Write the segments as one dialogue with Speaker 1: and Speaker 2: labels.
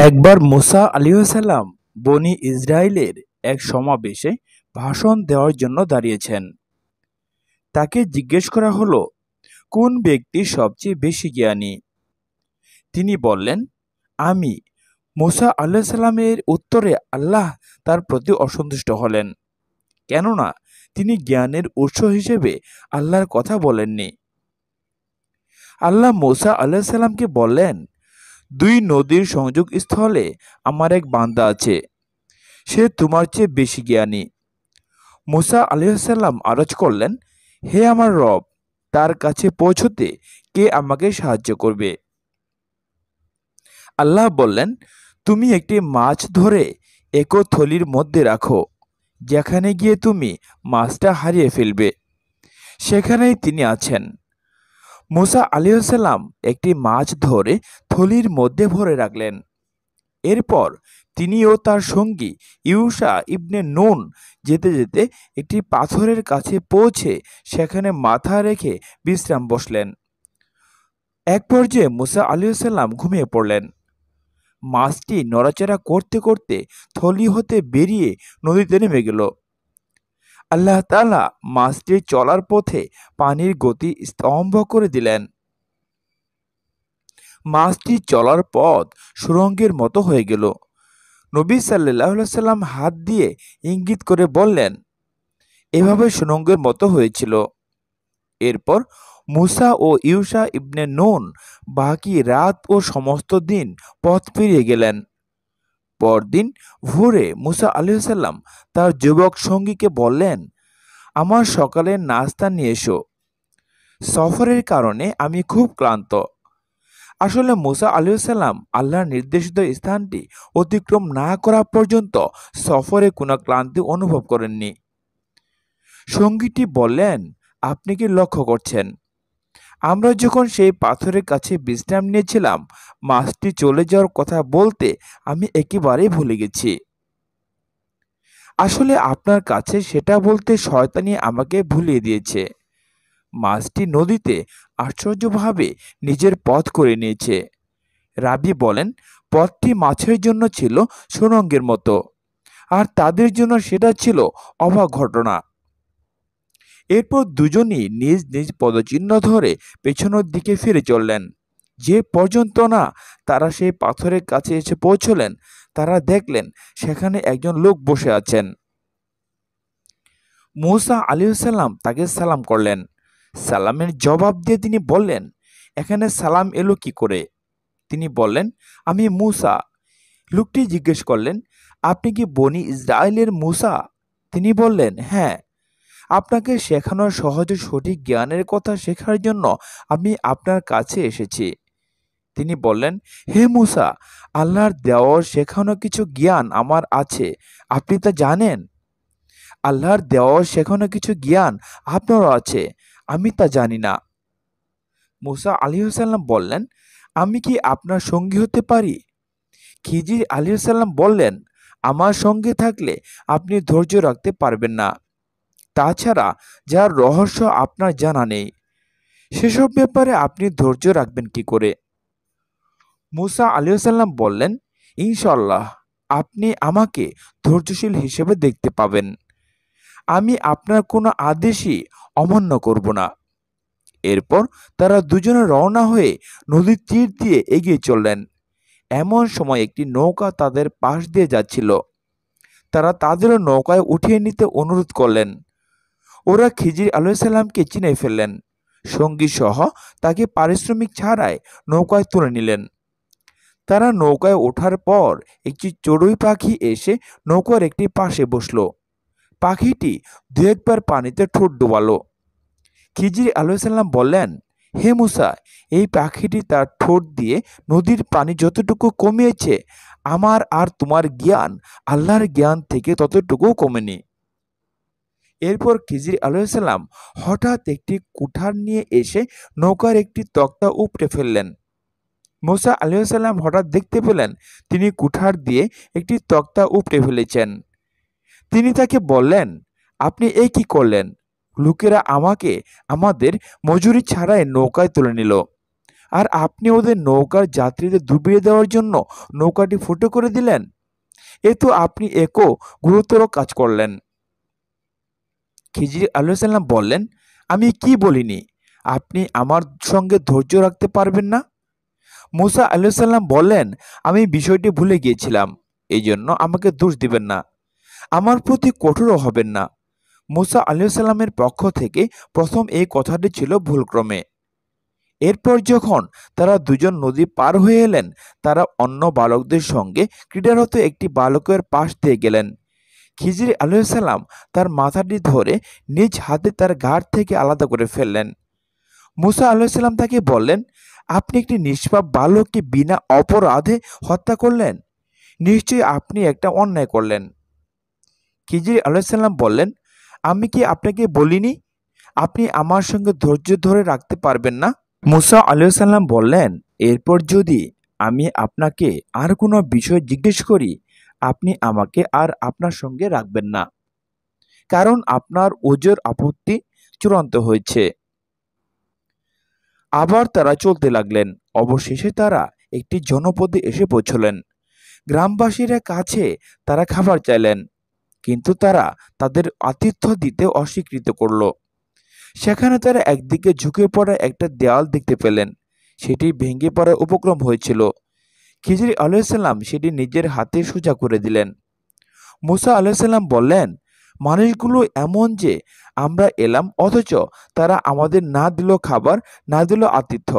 Speaker 1: একবার মুসা আলাইহিসসালাম বনী ইসরাইলের এক সমাবেশে ভাষণ দেওয়ার জন্য দাঁড়িয়েছেন। তাকে জিজ্ঞেস করা হলো, কোন ব্যক্তি সবচেয়ে বেশি জ্ঞানী? তিনি বললেন, আমি। মুসা আলাইহিসসালামের উত্তরে আল্লাহ তার প্রতি অসন্তুষ্ট হলেন, কেননা তিনি জ্ঞানের উৎস হিসেবে আল্লাহর কথা বলেননি। আল্লাহ মুসা আলাইহিসসালামকে বললেন, দুই নদীর সংযোগ স্থলে আমার এক বান্দা আছে, সে তোমার চেয়ে বেশি জ্ঞানী। মুসা আলাইহিসসালাম আরজ করলেন, হে আমার রব, তার কাছে পৌঁছতে কে আমাকে সাহায্য করবে? আল্লাহ বললেন, তুমি একটি মাছ ধরে এক থলির মধ্যে রাখো, যেখানে গিয়ে তুমি মাছটা হারিয়ে ফেলবে, সেখানেই তিনি আছেন। মুসা আলাইহিসসালাম একটি মাছ ধরে থলির মধ্যে ভরে রাখলেন। এরপর তিনি ও তার সঙ্গী ইউশা ইবনে নুন যেতে যেতে একটি পাথরের কাছে পৌঁছে সেখানে মাথা রেখে বিশ্রাম বসলেন। এক পর্যায়ে মুসা আলাইহিসসালাম ঘুমিয়ে পড়লেন। মাছটি নড়াচড়া করতে করতে থলি হতে বেরিয়ে নদীতে নেমে গেল। আল্লাহ তাআলা মাছটির চলার পথে পানির গতি স্তম্ভ করে দিলেন। মাছটি চলার পথ সুড়ঙ্গের মতো হয়ে গেল। নবী সাল্লাল্লাহু আলাইহি সাল্লাম হাত দিয়ে ইঙ্গিত করে বললেন, এভাবে সুড়ঙ্গের মতো হয়েছিল। এরপর মুসা ও ইউশা ইবনে নুন বাকি রাত ও সমস্ত দিন পথ ফিরিয়ে গেলেন। পরদিন ভোরে মুসা আলাইহিসসালাম তার যুবক সঙ্গীকে বললেন, আমার সকালের নাস্তা নিয়ে এসো, সফরের কারণে আমি খুব ক্লান্ত। আসলে মুসা আলাইহিসসালাম আল্লাহর নির্দেশিত স্থানটি অতিক্রম না করা পর্যন্ত সফরে কোনো ক্লান্তি অনুভব করেননি। সঙ্গীটি বললেন, আপনি কি লক্ষ্য করছেন, আমরা যখন সেই পাথরের কাছে বিশ্রাম নিয়েছিলাম, মাছটি চলে যাওয়ার কথা বলতে আমি একেবারেই ভুলে গেছি। আসলে আপনার কাছে সেটা বলতে শয়তানি আমাকে ভুলিয়ে দিয়েছে। মাছটি নদীতে আশ্চর্যভাবে নিজের পথ করে নিয়েছে। রাবি বলেন, পথটি মাছের জন্য ছিল সুড়ঙ্গের মতো, আর তাদের জন্য সেটা ছিল অবাক ঘটনা। এরপর দুজনই নিজ নিজ পদচিহ্ন ধরে পেছনের দিকে ফিরে চললেন। যে পর্যন্ত না তারা সেই পাথরের কাছে এসে পৌঁছলেন, তারা দেখলেন সেখানে একজন লোক বসে আছেন। মুসা আলাইহিসসালাম তাকে সালাম করলেন। সালামের জবাব দিয়ে তিনি বললেন, এখানে সালাম এলো কি করে? তিনি বললেন, আমি মুসা। লোকটি জিজ্ঞেস করলেন, আপনি কি বনী ইসরায়েলের মুসা? তিনি বললেন, হ্যাঁ। আপনাকে শেখানোর সহজ ও সঠিক জ্ঞানের কথা শেখার জন্য আমি আপনার কাছে এসেছি। তিনি বললেন, হে মুসা, আল্লাহর দেওয়া শেখানো কিছু জ্ঞান আমার আছে, আপনি তা জানেন। আল্লাহর দেওয়া শেখানো কিছু জ্ঞান আপনারও আছে, আমি তা জানি না। মুসা আলাইহিসসালাম বললেন, আমি কি আপনার সঙ্গী হতে পারি? খিজির আলাইহিসসালাম বললেন, আমার সঙ্গে থাকলে আপনি ধৈর্য রাখতে পারবেন না। তাছাড়া যার রহস্য আপনার জানা নেই, সেসব ব্যাপারে আপনি ধৈর্য রাখবেন কি করে? মুসা আলাইহিসসালাম বললেন, ইনশাআল্লাহ আপনি আমাকে ধৈর্যশীল হিসেবে দেখতে পাবেন। আমি আপনার কোনো আদেশই অমান্য করব না। এরপর তারা দুজনে রওনা হয়ে নদীর তীর দিয়ে এগিয়ে চললেন। এমন সময় একটি নৌকা তাদের পাশ দিয়ে যাচ্ছিল। তারা তাদেরও নৌকায় উঠিয়ে নিতে অনুরোধ করলেন। ওরা খিজির আলাইহিসসালামকে চিনে ফেললেন। সঙ্গী সহ তাকে পারিশ্রমিক ছাড়াই নৌকায় তুলে নিলেন। তারা নৌকায় ওঠার পর একটি চড়ুই পাখি এসে নৌকার একটি পাশে বসল। পাখিটি দু একবার পানিতে ঠোঁট ডোবালো। খিজির আলাইহিসসালাম বললেন, হে মুসা, এই পাখিটি তার ঠোঁট দিয়ে নদীর পানি যতটুকু কমিয়েছে, আমার আর তোমার জ্ঞান আল্লাহর জ্ঞান থেকে ততটুকু কমেনি। এরপর খিজির আলাইহিসসালাম হঠাৎ একটি কুঠার নিয়ে এসে নৌকার একটি তক্তা উপড়ে ফেললেন। মুসা আলাইহিসসালাম হঠাৎ দেখতে পেলেন তিনি কুঠার দিয়ে একটি তক্তা উপড়ে ফেলেছেন। তিনি তাকে বললেন, আপনি এ কি করলেন? লোকেরা আমাকে আমাদের মজুরি ছাড়াই নৌকায় তুলে নিল, আর আপনি ওদের নৌকার যাত্রীদের ডুবিয়ে দেওয়ার জন্য নৌকাটি ফুটো করে দিলেন। এ তো আপনি একও গুরুতর কাজ করলেন। খিজির আলাইহিসসালাম বললেন, আমি কি বলিনি? আপনি আমার সঙ্গে ধৈর্য রাখতে পারবেন না? মুসা আলাইহিসসালাম বললেন, আমি বিষয়টি ভুলে গিয়েছিলাম, এই জন্য আমাকে দোষ দিবেন না, আমার প্রতি কঠোরও হবেন না। মুসা আলাইহিসসালামের পক্ষ থেকে প্রথম এই কথাটি ছিল ভুলক্রমে। এরপর যখন তারা দুজন নদী পার হয়ে এলেন, তারা অন্য বালকদের সঙ্গে ক্রীড়ারত একটি বালকের পাশ দিয়ে গেলেন। খিজির আলাইহিসসালাম তার মাথাটি ধরে নিজ হাতে তার ঘাড় থেকে আলাদা করে ফেললেন। মুসা আলাইহিসসালাম তাকে বললেন, আপনি একটি নিষ্পাপ বালককে বিনা অপরাধে হত্যা করলেন, নিশ্চয়ই আপনি একটা অন্যায় করলেন। খিজির আলাইহিসসালাম বললেন, আমি কি আপনাকে বলিনি আপনি আমার সঙ্গে ধৈর্য ধরে রাখতে পারবেন না? মুসা আলাইহিসসালাম বললেন, এরপর যদি আমি আপনাকে আর কোনো বিষয় জিজ্ঞেস করি, আপনি আমাকে আর আপনার সঙ্গে রাখবেন না, কারণ আপনার ওজর আপত্তি চূড়ান্ত হয়েছে। আবার তারা চলতে লাগলেন। অবশেষে তারা একটি জনপদে এসে পৌঁছলেন। গ্রামবাসীরা কাছে তারা খাবার চাইলেন, কিন্তু তারা তাদের আতিথ্য দিতে অস্বীকৃত করল। সেখানে তারা একদিকে ঝুঁকে পড়া একটা দেয়াল দেখতে পেলেন, সেটি ভেঙে পড়ার উপক্রম হয়েছিল। খিজির আলাইহিসসালাম সেটি নিজের হাতে সোজা করে দিলেন। মুসা আলাইহিসসালাম বললেন, মানুষগুলো এমন যে আমরা এলাম অথচ তারা আমাদের না দিল খাবার, না দিল আতিথ্য,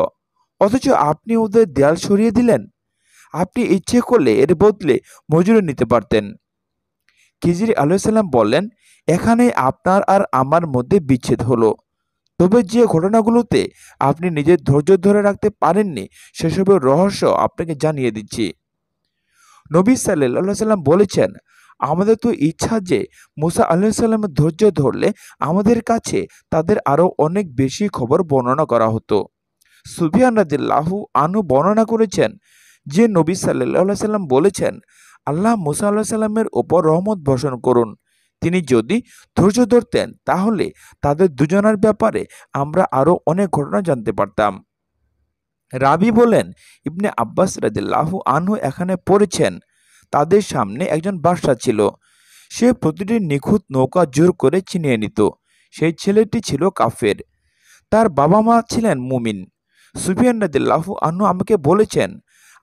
Speaker 1: অথচ আপনি ওদের দেয়াল সরিয়ে দিলেন। আপনি ইচ্ছে করলে এর বদলে মজুরি নিতে পারতেন। খিজির আলাইহিসসালাম বললেন, এখানে আপনার আর আমার মধ্যে বিচ্ছেদ হলো, তবে যে ঘটনাগুলোতে আপনি নিজের ধৈর্য ধরে রাখতে পারেননি সেসবের রহস্য আপনাকে জানিয়ে দিচ্ছি। নবী সাল্লাল্লাহু আলাইহি সাল্লাম বলেছেন, আমাদের তো ইচ্ছা যে মুসা আলাইহিসসালামের ধৈর্য ধরলে আমাদের কাছে তাদের আরও অনেক বেশি খবর বর্ণনা করা হতো। সুফিয়ান রাদিয়াল্লাহু আনহু বর্ণনা করেছেন যে নবী সাল্লাল্লাহু আলাইহি সাল্লাম বলেছেন, আল্লাহ মুসা আলাইহিস সালামের ওপর রহমত বর্ষণ করুন, তিনি যদি ধৈর্য ধরতেন তাহলে তাদের দুজনের ব্যাপারে আমরা আরও অনেক ঘটনা জানতে পারতাম। রাবি বলেন, ইবনে আব্বাস রাদিয়াল্লাহু আনহু এখানে পড়েছেন, তাদের সামনে একজন বাদশা ছিল, সে প্রতিটি নিখুঁত নৌকা জোর করে ছিনিয়ে নিত। সেই ছেলেটি ছিল কাফের, তার বাবা মা ছিলেন মুমিন। সুফিয়ান রাদিয়াল্লাহু আনহু আমাকে বলেছেন,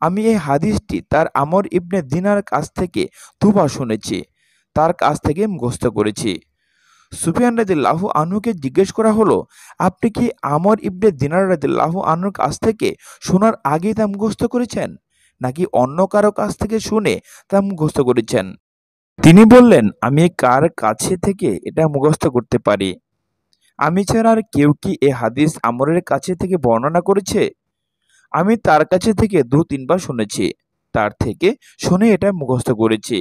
Speaker 1: আমি এই হাদিসটি তার আমর ইবনে দিনার কাছ থেকে দুবার শুনেছি, তার কাছ থেকে মুখস্থ করেছি। সুফিয়ান রাদিয়াল্লাহু আনহুকে জিজ্ঞেস করা হলো, আপনি কি আমর ইবনে দিনার রাদিয়াল্লাহু আনহুর কাছ থেকে শোনার আগেই তা মুখস্থ করেছেন, নাকি অন্য কারো কাছ থেকে শুনে তা মুখস্থ করেছেন? তিনি বললেন, আমি কার কাছে থেকে এটা মুখস্থ করতে পারি? আমি ছাড়া আর কেউ কি এ হাদিস আমরের কাছে থেকে বর্ণনা করেছে? আমি তার কাছে থেকে 2-3 বার শুনেছি, তার থেকে শুনে এটা মুখস্থ করেছি।